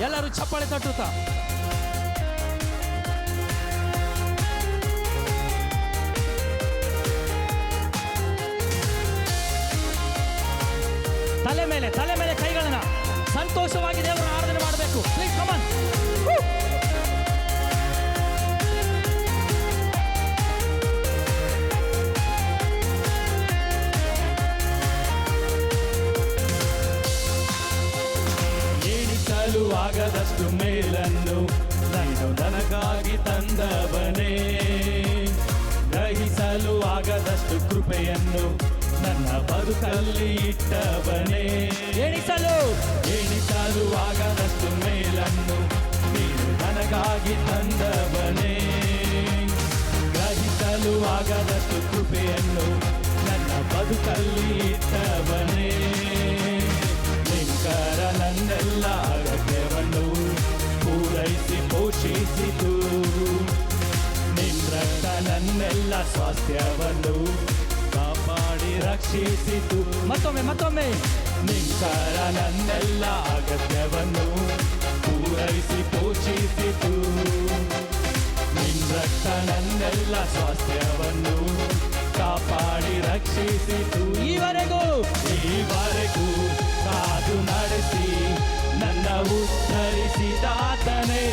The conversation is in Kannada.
ಎಲ್ಲರೂ ಚಪ್ಪಾಳೆ ತಟ್ಟುತ್ತಾ ತಲೆ ಮೇಲೆ ಕೈಗಳನ್ನ ಸಂತೋಷವಾಗಿ ದೇವರ ಆರಾಧನೆ ಮಾಡಬೇಕು. ಪ್ಲೀಸ್ ಕಮಾನ್. ಎಣಿಸಲು ಆಗದಷ್ಟು ಮೇಲನ್ನು ನೀನು ನನಗಾಗಿ ತಂದವನೇ, ಗ್ರಹಿಸಲು ಆಗದಷ್ಟು ಕೃಪೆಯನ್ನು ನನ್ನ ಬದುಕಲ್ಲಿ ಇಟ್ಟವನೇ. ಎಣಿಸಲು ಆಗದಷ್ಟು ಮೇಲನ್ನು ನೀನು ನನಗಾಗಿ ತಂದವನೇ, ಗ್ರಹಿಸಲು ಆಗದಷ್ಟು ಕೃಪೆಯನ್ನು ನನ್ನ ಬದುಕಲ್ಲಿ ಇಟ್ಟವನೇ. ನಿಂಕರ ನನ್ನೆಲ್ಲ ಅಗತ್ಯವನ್ನು ಪೂರೈಸಿ ಪೋಷಿಸಿತು, ನಿನ್ನ ರಕ್ತ ನನ್ನೆಲ್ಲ ಸ್ವಾಸ್ಥ್ಯವನ್ನು ಕಾಪಾಡಿ ರಕ್ಷಿಸಿತು. ಮತ್ತೊಮ್ಮೆ ನಿಂಕರ ನನ್ನೆಲ್ಲ ಅಗತ್ಯವನ್ನು ಪೂರೈಸಿ ಪೋಷಿಸಿತು, ನಿನ್ನ ರಕ್ತ ನನ್ನೆಲ್ಲ ಸ್ವಾಸ್ಥ್ಯವನ್ನು ಕಾಪಾಡಿ ರಕ್ಷಿಸಿತು. ಈವರೆಗೂ ಕಾದು ನಡೆಸಿ ನನ್ನ ಉತ್ತರಿಸಿದಾತನೇ.